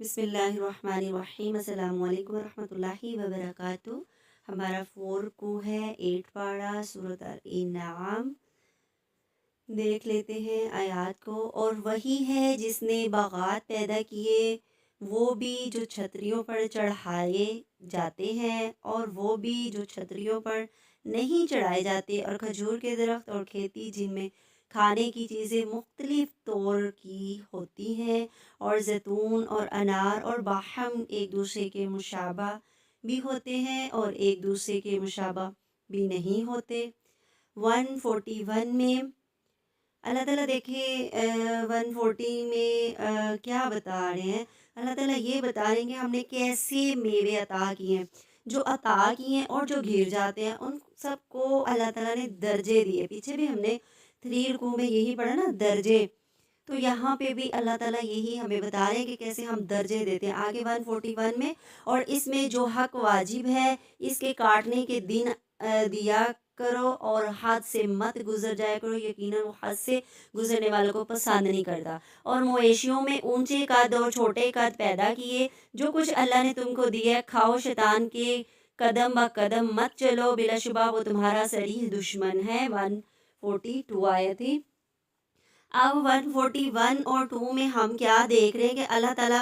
بسم اللہ الرحمن الرحیم۔ السلام علیکم ورحمۃ اللہ وبرکاتہ۔ ہمارا 4 کو ہے 8 پارہ سورۃ الانعام۔ دیکھ لیتے ہیں آیات کو۔ اور وہی ہے جس نے باغات پیدا کیے، وہ بھی جو چھتریوں پر چڑھائے جاتے ہیں اور وہ بھی جو چھتریوں پر نہیں چڑھائے جاتے، اور کھجور کے درخت اور کھیتی جن میں کھانے کی چیزیں مختلف طور کی ہوتی ہیں، اور زیتون اور انار اور باہم ایک دوسرے کے مشابہ بھی ہوتے ہیں اور ایک دوسرے کے مشابہ بھی نہیں ہوتے۔ 141 میں اللہ تعالیٰ دیکھے 140 میں کیا بتا رہے ہیں؟ اللہ تعالیٰ یہ بتا رہے ہیں کہ ہم نے کیسے میوے عطا کیے ہیں، جو عطا کیے ہیں اور جو گر جاتے ہیں ان سب کو اللہ تعالیٰ نے درجے دیے۔ پیچھے بھی ہم نے 3 رکوع میں یہی پڑھا نا، درجے۔ تو یہاں پہ بھی اللہ تعالیٰ یہی ہمیں بتا رہے ہیں کہ کیسے ہم درجے دیتے ہیں۔ آگے 141 میں، اور اس میں جو حق واجب ہے اس کے کاٹنے کے دن دیا کرو اور حد سے مت گزر جایا کرو، یقیناً وہ حد سے گزرنے والوں کو پسند نہیں کرتا۔ اور مویشیوں میں اونچے قد اور چھوٹے قد پیدا کیے، جو کچھ اللہ نے تم کو دیا ہے کھاؤ، شیطان کے قدم با قدم مت چلو، بلا شبہ وہ تمہارا صریح دشمن ہے۔ 142 آیت تھی۔ اب 141 اور 2 میں ہم کیا دیکھ رہے ہیں کہ اللہ تعالیٰ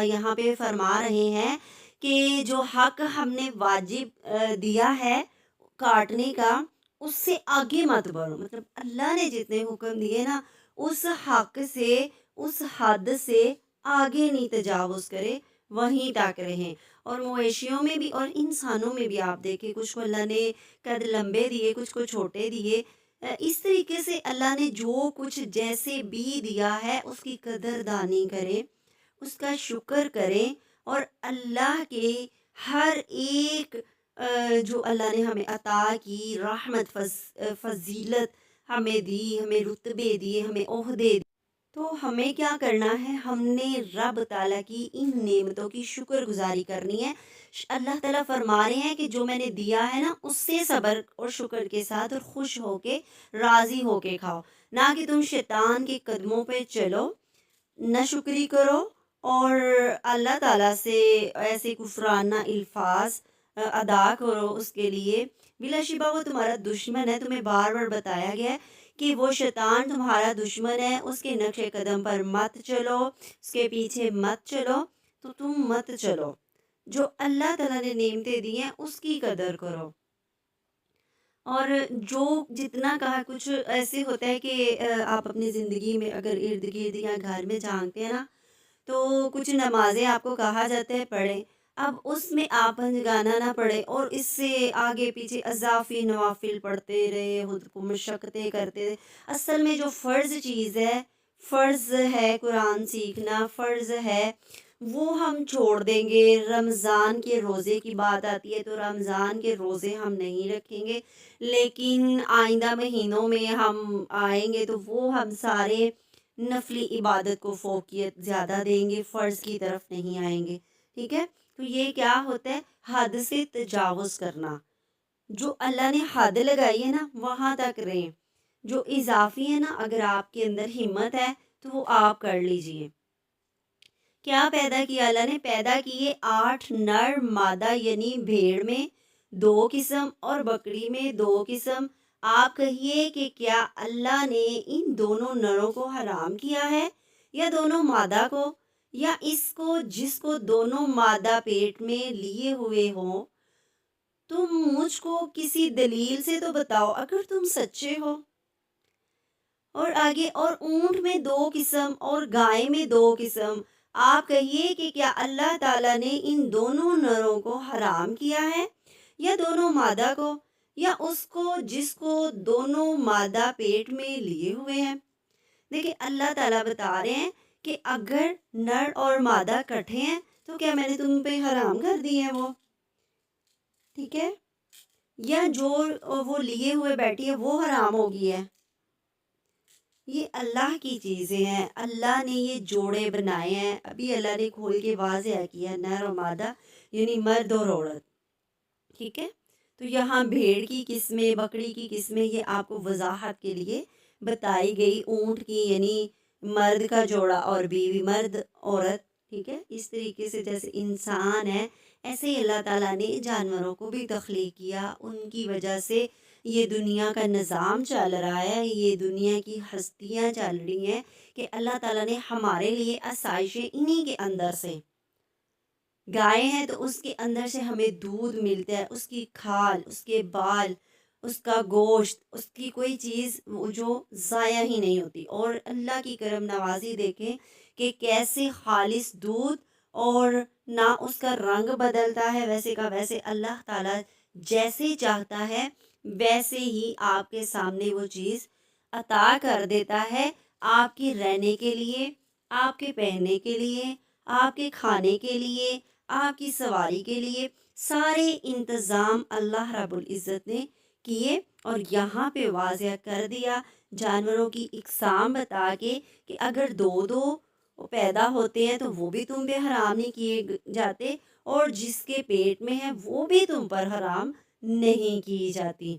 یہاں پہ فرما رہے ہیں کہ جو حق ہم نے واجب دیا ہے کاٹنے کا، اس سے آگے مت بڑھو۔ مطلب اللہ نے جتنے حکم دیے نا، اس حق سے، اس حد سے آگے نہیں تجاوز کرے، وہیں تک رہیں۔ اور مویشیوں میں بھی اور انسانوں میں بھی آپ دیکھیں، کچھ کو اللہ نے قد لمبے دیے، کچھ کو چھوٹے دیے۔ اس طریقے سے اللہ نے جو کچھ جیسے بھی دیا ہے اس کی قدر دانی کریں، اس کا شکر کریں، اور اللہ کے ہر ایک جو اللہ نے ہمیں عطا کی رحمت، فضیلت ہمیں دی، ہمیں رتبے دیے، ہمیں عہدے دیے، تو ہمیں کیا کرنا ہے؟ ہم نے رب تعالیٰ کی ان نعمتوں کی شکر گزاری کرنی ہے۔ اللہ تعالیٰ فرما رہے ہیں کہ جو میں نے دیا ہے نا، اس سے صبر اور شکر کے ساتھ اور خوش ہو کے راضی ہو کے کھاؤ، نہ کہ تم شیطان کے قدموں پہ چلو، نہ شکری کرو اور اللہ تعالیٰ سے ایسے کفرانہ الفاظ ادا کرو اس کے لیے۔ بلا شبہ وہ تمہارا دشمن ہے۔ تمہیں بار بار بتایا گیا ہے کہ وہ شیطان تمہارا دشمن ہے، اس کے نقش قدم پر مت چلو، اس کے پیچھے مت چلو، تو تم مت چلو۔ جو اللہ تعالیٰ نے نعمتیں دی ہیں اس کی قدر کرو۔ اور جو جتنا کہا، کچھ ایسے ہوتا ہے کہ آپ اپنی زندگی میں اگر ارد گرد یا گھر میں جھانکتے ہیں نا، تو کچھ نمازیں آپ کو کہا جاتا ہے پڑھیں، اب اس میں آپ گانا نہ پڑھیں اور اس سے آگے پیچھے اضافی نوافل پڑھتے رہے، خود کو مشقتیں کرتے رہے۔ اصل میں جو فرض چیز ہے، فرض ہے قرآن سیکھنا، فرض ہے، وہ ہم چھوڑ دیں گے۔ رمضان کے روزے کی بات آتی ہے تو رمضان کے روزے ہم نہیں رکھیں گے، لیکن آئندہ مہینوں میں ہم آئیں گے تو وہ ہم سارے نفلی عبادت کو فوقیت زیادہ دیں گے، فرض کی طرف نہیں آئیں گے۔ ٹھیک ہے؟ تو یہ کیا ہوتا ہے؟ حد سے تجاوز کرنا۔ جو اللہ نے حد لگائی ہے نا، وہاں تک رہیں۔ جو اضافی ہے نا، اگر آپ کے اندر ہمت ہے تو وہ آپ کر لیجئے۔ کیا پیدا کیا اللہ نے؟ پیدا کیے 8 نر مادہ، یعنی بھیڑ میں 2 قسم اور بکری میں 2 قسم۔ آپ کہیے کہ کیا اللہ نے ان دونوں نروں کو حرام کیا ہے، یا دونوں مادہ کو، یا اس کو جس کو دونوں مادہ پیٹ میں لیے ہوئے ہوں؟ تم مجھ کو کسی دلیل سے تو بتاؤ اگر تم سچے ہو۔ اور آگے، اور اونٹ میں 2 قسم اور گائے میں 2 قسم۔ آپ کہیے کہ کیا اللہ تعالیٰ نے ان دونوں نروں کو حرام کیا ہے، یا دونوں مادہ کو، یا اس کو جس کو دونوں مادہ پیٹ میں لیے ہوئے ہیں؟ دیکھیں، اللہ تعالیٰ بتا رہے ہیں کہ اگر نر اور مادہ کٹھے ہیں تو کیا میں نے تم پہ حرام کر دی ہے وہ؟ ٹھیک ہے؟ یا جو وہ لیے ہوئے بیٹھی ہے وہ حرام ہوگی ہے؟ یہ اللہ کی چیزیں ہیں، اللہ نے یہ جوڑے بنائے ہیں۔ ابھی اللہ نے کھول کے واضح کیا ہے، نر اور مادہ یعنی مرد اور عورت۔ ٹھیک ہے؟ تو یہاں بھیڑ کی قسمیں، بکری کی قسمیں، یہ آپ کو وضاحت کے لیے بتائی گئی۔ اونٹ کی یعنی مرد کا جوڑا اور بیوی مرد عورت۔ ٹھیک ہے، اس طریقے سے جیسے انسان ہے ایسے ہی اللہ تعالیٰ نے جانوروں کو بھی تخلیق کیا، ان کی وجہ سے یہ دنیا کا نظام چل رہا ہے، یہ دنیا کی ہستیاں چل رہی ہیں کہ اللہ تعالیٰ نے ہمارے لیے آسائشیں انہی کے اندر سے گائے ہیں تو اس کے اندر سے ہمیں دودھ ملتا ہے، اس کی کھال، اس کے بال، اس کا گوشت، اس کی کوئی چیز وہ جو ضائع ہی نہیں ہوتی۔ اور اللہ کی کرم نوازی دیکھیں کہ کیسے خالص دودھ، اور نہ اس کا رنگ بدلتا ہے، ویسے کا ویسے اللہ تعالیٰ جیسے چاہتا ہے ویسے ہی آپ کے سامنے وہ چیز عطا کر دیتا ہے، آپ کے رہنے کے لیے، آپ کے پہننے کے لیے، آپ کے کھانے کے لیے، آپ کی سواری کے لیے، سارے انتظام اللہ رب العزت نے کیے۔ اور یہاں پہ واضح کر دیا جانوروں کی اقسام بتا کے کہ اگر دو دو پیدا ہوتے ہیں تو وہ بھی تم پہ حرام نہیں کیے جاتے، اور جس کے پیٹ میں ہے وہ بھی تم پر حرام نہیں کی جاتی،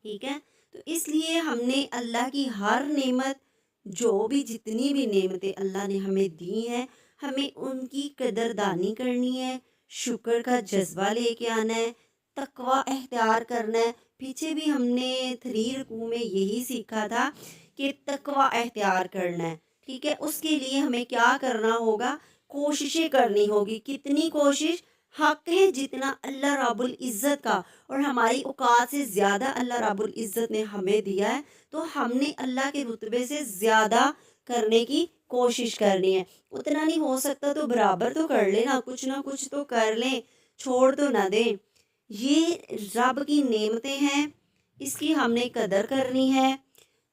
ٹھیک ہے۔ تو اس لیے ہم نے اللہ کی ہر نعمت، جو بھی جتنی بھی نعمتیں اللہ نے ہمیں دی ہیں، ہمیں ان کی قدردانی کرنی ہے، شکر کا جذبہ لے کے آنا ہے، تقوی اختیار کرنا ہے۔ پیچھے بھی ہم نے 3 رکوع میں یہی سیکھا تھا کہ تقوی اختیار کرنا ہے، ٹھیک ہے۔ اس کے لیے ہمیں کیا کرنا ہوگا؟ کوششیں کرنی ہوگی۔ کتنی کوشش؟ حق ہے جتنا اللہ رب العزت کا اور ہماری اوقات سے زیادہ اللہ رب العزت نے ہمیں دیا ہے، تو ہم نے اللہ کے رتبے سے زیادہ کرنے کی کوشش کرنی ہے۔ اتنا نہیں ہو سکتا تو برابر تو کر لیں نا، کچھ نہ کچھ تو کر لیں، چھوڑ تو نہ دیں۔ یہ رب کی نعمتیں ہیں، اس کی ہم نے قدر کرنی ہے۔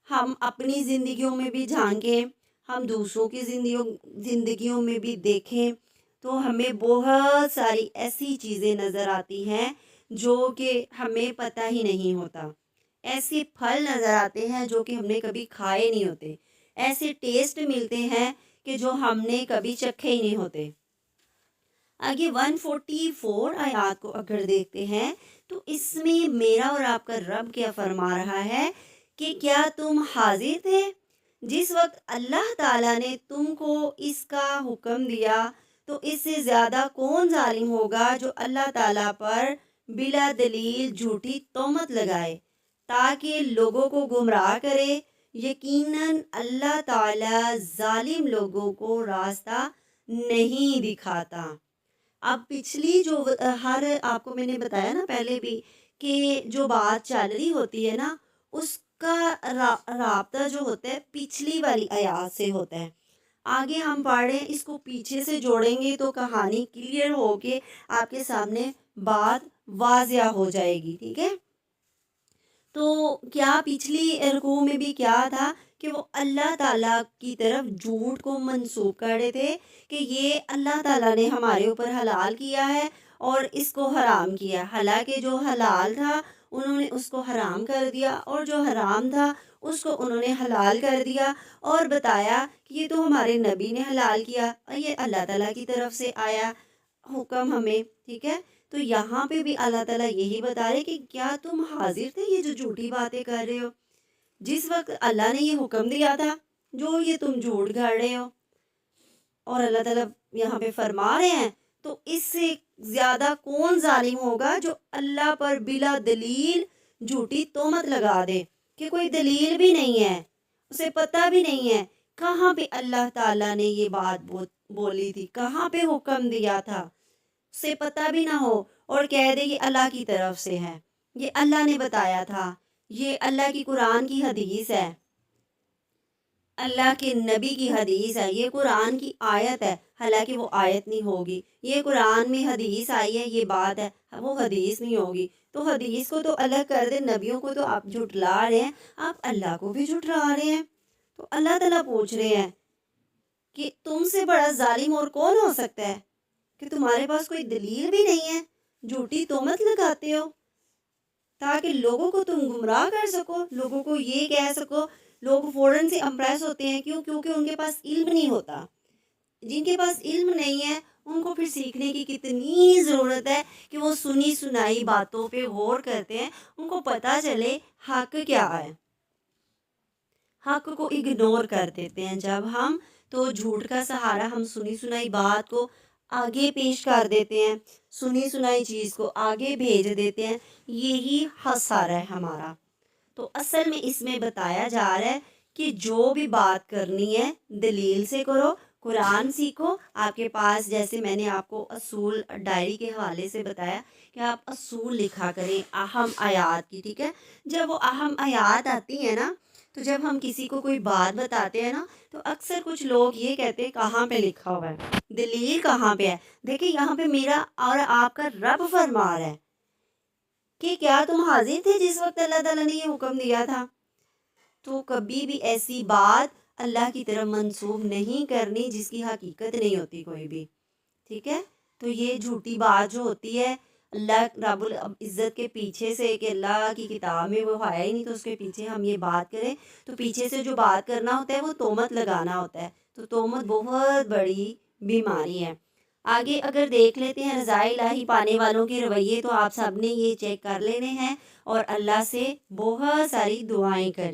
ہم اپنی زندگیوں میں بھی جھانکیں، ہم دوسروں کی زندگیوں میں بھی دیکھیں، تو ہمیں بہت ساری ایسی چیزیں نظر آتی ہیں جو کہ ہمیں پتہ ہی نہیں ہوتا، ایسے پھل نظر آتے ہیں جو کہ ہم نے کبھی کھائے نہیں ہوتے، ایسے ٹیسٹ ملتے ہیں کہ جو ہم نے کبھی چکھے ہی نہیں ہوتے۔ آگے 144 آیات کو اگر دیکھتے ہیں تو اس میں میرا اور آپ کا رب کیا فرما رہا ہے کہ کیا تم حاضر تھے جس وقت اللہ تعالیٰ نے تم کو اس کا حکم دیا، تو اس سے زیادہ کون ظالم ہوگا جو اللہ تعالیٰ پر بلا دلیل جھوٹی تہمت لگائے تاکہ لوگوں کو گمراہ کرے۔ یقیناً اللہ تعالیٰ ظالم لوگوں کو راستہ نہیں دکھاتا۔ اب پچھلی جو ہر آپ کو میں نے بتایا نا پہلے بھی کہ جو بات چل رہی ہوتی ہے نا، اس کا رابطہ جو ہوتا ہے پچھلی والی آیات سے ہوتا ہے۔ آگے ہم پڑھ رہے ہیں، اس کو پیچھے سے جوڑیں گے تو کہانی کلیئر ہو کے آپ کے سامنے بات واضح ہو جائے گی، ٹھیک ہے۔ تو کیا پچھلی رکوع میں بھی کیا تھا کہ وہ اللہ تعالیٰ کی طرف جھوٹ کو منسوب کر رہے تھے کہ یہ اللہ تعالیٰ نے ہمارے اوپر حلال کیا ہے اور اس کو حرام کیا، حالانکہ جو حلال تھا انہوں نے اس کو حرام کر دیا، اور جو حرام تھا اس کو انہوں نے حلال کر دیا، اور بتایا کہ یہ تو ہمارے نبی نے حلال کیا اور یہ اللہ تعالیٰ کی طرف سے آیا حکم ہمیں، ٹھیک ہے۔ تو یہاں پہ بھی اللہ تعالیٰ یہی بتا رہے کہ کیا تم حاضر تھے یہ جو جھوٹی باتیں کر رہے ہو، جس وقت اللہ نے یہ حکم دیا تھا جو یہ تم جھوٹ گھڑ رہے ہو۔ اور اللہ تعالیٰ یہاں پہ فرما رہے ہیں تو اس سے زیادہ کون ظالم ہوگا جو اللہ پر بلا دلیل جھوٹی تہمت لگا دے، کہ کوئی دلیل بھی نہیں ہے، اسے پتہ بھی نہیں ہے کہاں پہ اللہ تعالیٰ نے یہ بات بولی تھی، کہاں پہ حکم دیا تھا، اسے پتہ بھی نہ ہو اور کہہ دے یہ اللہ کی طرف سے ہے، یہ اللہ نے بتایا تھا، یہ اللہ کی قرآن کی حدیث ہے، اللہ کے نبی کی حدیث ہے، یہ قرآن کی آیت ہے، حالانکہ وہ آیت نہیں ہوگی، یہ قرآن میں حدیث آئی ہے، یہ بات ہے، وہ حدیث نہیں ہوگی۔ تو حدیث کو تو الگ کر دے، نبیوں کو تو آپ جھٹلا رہے ہیں، آپ اللہ کو بھی جھٹلا رہے ہیں۔ تو اللہ تعالیٰ پوچھ رہے ہیں کہ تم سے بڑا ظالم اور کون ہو سکتا ہے کہ تمہارے پاس کوئی دلیل بھی نہیں ہے، جھوٹی تہمت لگاتے ہو تاکہ لوگوں کو تم گمراہ کر سکو، لوگوں کو یہ کہہ سکو۔ لوگ فوراً سے امپریس ہوتے ہیں، کیونکہ ان کے پاس علم نہیں ہوتا۔ جن کے پاس علم نہیں ہے ان کو پھر سیکھنے کی کتنی ضرورت ہے کہ وہ سنی سنائی باتوں پہ غور کرتے ہیں، ان کو پتہ چلے حق کیا ہے۔ حق کو اگنور کر دیتے ہیں جب ہم، تو جھوٹ کا سہارا ہم سنی سنائی بات کو آگے پیش کر دیتے ہیں، سنی سنائی چیز کو آگے بھیج دیتے ہیں، یہی خسارہ ہے ہمارا۔ تو اصل میں اس میں بتایا جا رہا ہے کہ جو بھی بات کرنی ہے دلیل سے کرو، قرآن سیکھو۔ آپ کے پاس جیسے میں نے آپ کو اصول ڈائری کے حوالے سے بتایا کہ آپ اصول لکھا کریں اہم آیات کی، ٹھیک ہے۔ جب وہ اہم آیات آتی ہیں نا، تو جب ہم کسی کو کوئی بات بتاتے ہیں نا، تو اکثر کچھ لوگ یہ کہتے ہیں کہاں پہ لکھا ہوا ہے، دلیل کہاں پہ ہے؟ دیکھیں یہاں پہ میرا اور آپ کا رب فرما رہا ہے کہ کیا تم حاضر تھے جس وقت اللہ تعالیٰ نے یہ حکم دیا تھا؟ تو کبھی بھی ایسی بات اللہ کی طرف منسوب نہیں کرنی جس کی حقیقت نہیں ہوتی کوئی بھی، ٹھیک ہے۔ تو یہ جھوٹی بات جو ہوتی ہے اللہ رب العزت کے پیچھے سے، کہ اللہ کی کتاب میں وہ ہے ہی نہیں تو اس کے پیچھے ہم یہ بات کریں، تو پیچھے سے جو بات کرنا ہوتا ہے وہ تہمت لگانا ہوتا ہے۔ تو تہمت بہت بڑی بیماری ہے۔ آگے اگر دیکھ لیتے ہیں رضا الہی پانے والوں کے رویے، تو آپ سب نے یہ چیک کر لینے ہیں اور اللہ سے بہت ساری دعائیں کرنی